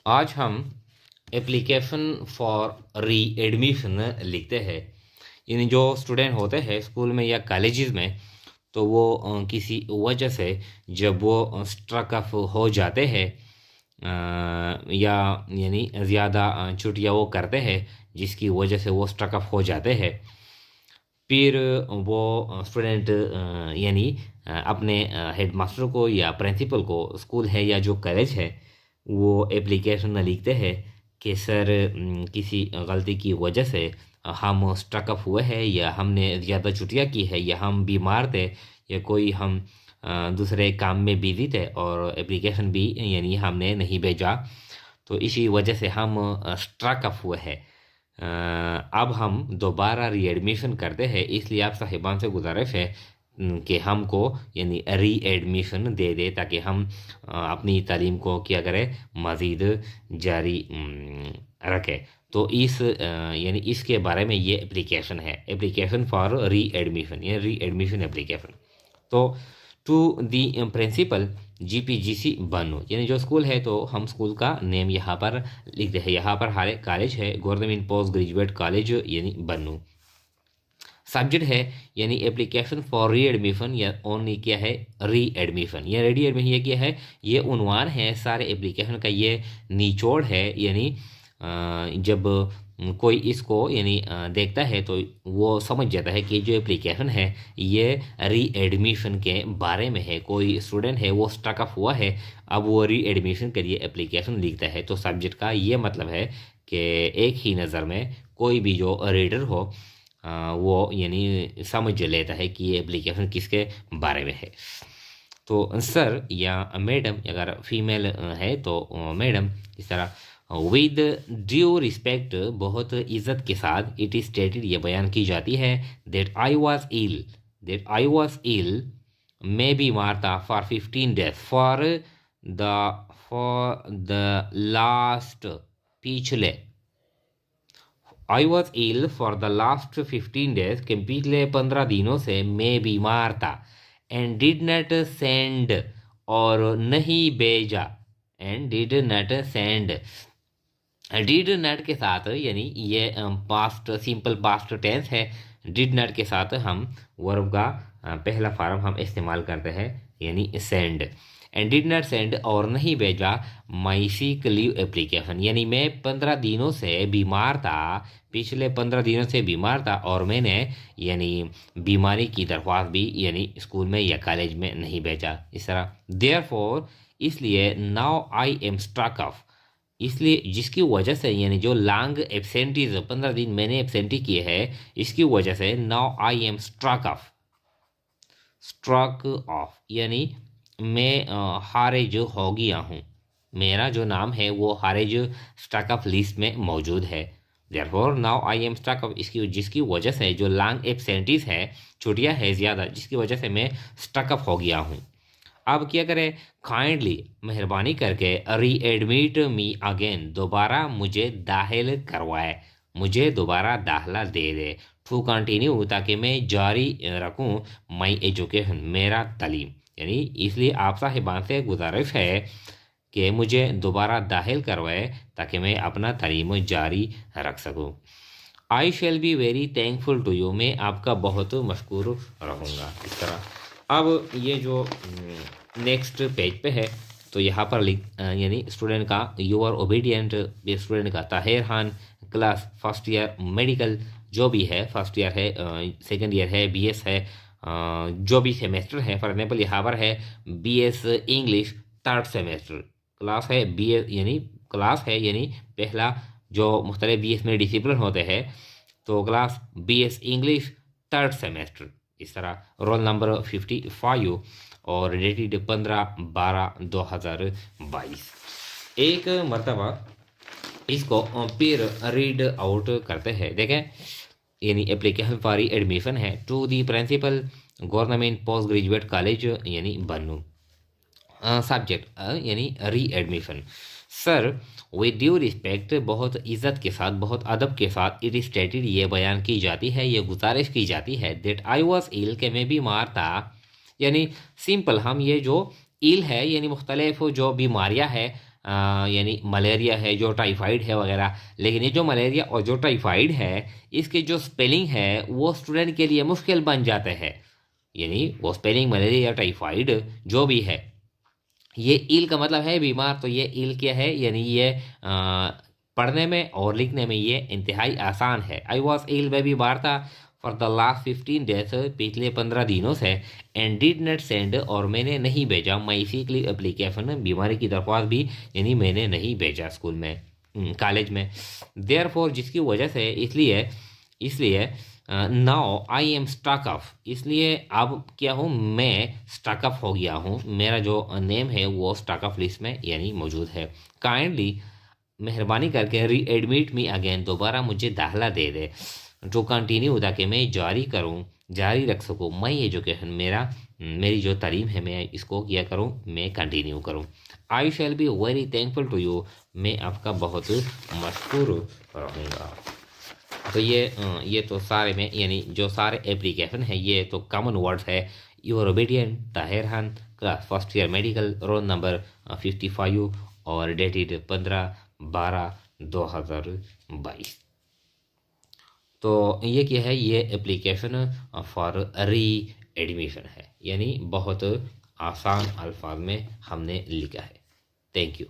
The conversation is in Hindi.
आज हम एप्लीकेशन फॉर री एडमिशन लिखते हैं। यानी जो स्टूडेंट होते हैं स्कूल में या कॉलेजेस में, तो वो किसी वजह से जब वो स्ट्रक अप हो जाते हैं या यानी ज़्यादा छुट्टियाँ वो करते हैं जिसकी वजह से वो स्ट्रक अप हो जाते हैं। फिर वो स्टूडेंट यानी अपने हेड मास्टर को या प्रिंसिपल को, स्कूल है या जो कॉलेज है, वो एप्लीकेशन लिखते हैं कि सर किसी गलती की वजह से हम स्ट्रक अप हुए हैं, या हमने ज़्यादा छुट्टियां की है, या हम बीमार थे, या कोई हम दूसरे काम में बिजी थे और एप्लीकेशन भी यानी हमने नहीं भेजा, तो इसी वजह से हम स्ट्रक अप हुए हैं। अब हम दोबारा रीएडमिशन करते हैं, इसलिए आप साहिबान से गुजारिश है कि हमको यानी री एडमिशन दे दे, ताकि हम अपनी तालीम को क्या करें, मज़ीद जारी रखें। तो यानी इसके बारे में ये एप्लीकेशन है, एप्लीकेशन फॉर री एडमिशन या री एडमिशन एप्लीकेशन। तो टू दी प्रिंसिपल जीपीजीसी बनो, यानी जो स्कूल है, तो हम स्कूल का नेम यहाँ पर लिखते हैं। यहाँ पर हमारे कॉलेज है गवर्नमेंट पोस्ट ग्रेजुएट कॉलेज यानी बन्नू। सब्जेक्ट है यानी एप्लीकेशन फॉर री एडमिशन, या ओनली क्या है, री एडमिशन या री एडमिशन, ये क्या है, ये उन्वान है सारे एप्लीकेशन का, ये निचोड़ है। यानी जब कोई इसको यानी देखता है तो वो समझ जाता है कि जो एप्लीकेशन है ये री एडमिशन के बारे में है। कोई स्टूडेंट है वो स्टक अप हुआ है, अब वो री एडमिशन के लिए एप्लीकेशन लिखता है। तो सब्जेक्ट का ये मतलब है कि एक ही नज़र में कोई भी जो रीडर हो वो यानी समझ लेता है कि ये एप्लीकेशन किसके बारे में है। तो सर या मैडम, अगर फीमेल है तो मैडम, इस तरह विद ड्यू रिस्पेक्ट, बहुत इज्जत के साथ, इट इज स्टेटेड, ये बयान की जाती है, दैट आई वॉज इल, मैं बीमार था, for 15 days, for the last, पिछले, I was ill for the last 15 days, के पिछले 15 दिनों से मैं बीमार था, एंड डिड नॉट सेंड, और नहीं भेजा, and did not send, did not के साथ यानी ये पास्ट सिंपल पास्ट टेंस है। डिड नॉट के साथ हम वर्ब का पहला फॉर्म हम इस्तेमाल करते हैं यानी send. And did not send, और नहीं भेजा, माई सिक लीव एप्लीकेशन, यानी मैं 15 दिनों से बीमार था, पिछले 15 दिनों से बीमार था, और मैंने यानी बीमारी की दरख्वास्त भी यानी स्कूल में या कॉलेज में नहीं भेजा। इस तरह देयरफॉर, इसलिए, now I am struck off, इसलिए जिसकी वजह से, यानी जो लॉन्ग एब्सेंटीज 15 दिन मैंने एब्सेंटी किए हैं, इसकी वजह से now I am struck off यानी मैं हारेज हो गया हूँ, मेरा जो नाम है वो हारेज स्ट्रक ऑफ लिस्ट में मौजूद है। Therefore now I am struck off, इसकी जिसकी वजह से जो लॉन्ग एब्सेंटीज है, छुट्टियाँ है ज़्यादा, जिसकी वजह से मैं स्ट्रक ऑफ हो गया हूँ। अब क्या करें, काइंडली, मेहरबानी करके, री एडमिट मी अगेन, दोबारा मुझे दाखिल करवाए, मुझे दोबारा दाखिला दे दे, टू कंटिन्यू, ताकि मैं जारी रखूं, माई एजुकेशन, मेरा तालीम, यानी इसलिए आप साहिबान से गुजारिश है कि मुझे दोबारा दाखिल करवाए ताकि मैं अपना तालीम जारी रख सकूं। I shall be very thankful to you, मैं आपका बहुत मशकूर रहूँगा। इस तरह अब ये जो नेक्स्ट पेज पे है, तो यहाँ पर यानी स्टूडेंट का यू आर ओबीडियंट, स्टूडेंट का Tahir Khan, class first year medical, जो भी है, फर्स्ट ईयर है, सेकंड ईयर है, बीएस है, जो भी सेमेस्टर है, फॉर एग्जाम्पल यहाँ पर है BS English third semester, class है बीएस, यानी क्लास है यानी पहला जो मुख्तलिफ बीएस में डिसिप्लिन होते हैं, तो class BS English third semester. इस तरह रोल नंबर 55 और डेटेड 15/12/2022। एक मरतबा इसको फिर रीड आउट करते हैं, देखें, यानी एप्लीकेशन फॉर एडमिशन है, to the principal government post graduate college यानी बन्नू। सब्जेक्ट यानी readmission, sir with due respect, बहुत इज्जत के साथ, बहुत अदब के साथ, इट स्टेटेड, ये बयान की जाती है, ये गुजारिश की जाती है, दैट आई वॉज इल, के मैं बीमार था, यानी सिंपल हम ये जो इल है यानी मुख्तलिफ जो बीमारियां है यानी मलेरिया है, जो टाइफाइड है वगैरह। लेकिन ये जो मलेरिया और जो टाइफाइड है, इसके जो स्पेलिंग है वो स्टूडेंट के लिए मुश्किल बन जाते हैं। यानी वो स्पेलिंग मलेरिया या टाइफाइड जो भी है, ये इल का मतलब है बीमार, तो ये इल क्या है, यानी ये पढ़ने में और लिखने में ये इंतहाई आसान है। आई वॉज इल, मैं बीमार था, फॉर द लास्ट 15 डेज, पिछले 15 दिनों से, एंड डिड नॉट सेंड, और मैंने नहीं भेजा, माई सिक लीव एप्लीकेशन, बीमारी की दरख्वास्त भी यानी मैंने नहीं भेजा स्कूल में, कॉलेज में। देयर फॉर, जिसकी वजह से, इसलिए इसलिए now I am stuck off, इसलिए अब क्या हूँ मैं, स्टक ऑफ हो गया हूँ, मेरा जो नेम है वो स्टक ऑफ लिस्ट में यानी मौजूद है। काइंडली, मेहरबानी करके, री एडमिट मी अगेन, दोबारा मुझे दाखिला दे दे, टू कंटिन्यू, ताकि मैं जारी रख सकूँ माई एजुकेशन, मेरी जो तालीम है मैं इसको क्या करूँ, मैं कंटिन्यू करूँ। I shall be very thankful to you, मैं आपका बहुत मशहूर रहूँगा। तो ये तो सारे में यानी जो सारे एप्लीकेशन है ये तो कॉमन वर्ड्स है। Your obedient Tahir Khan, class first year medical, roll number 55, और डेटेड 15/12/2022। तो ये क्या है, ये एप्लीकेशन फॉर री एडमिशन है, यानी बहुत आसान अल्फाज में हमने लिखा है। Thank you.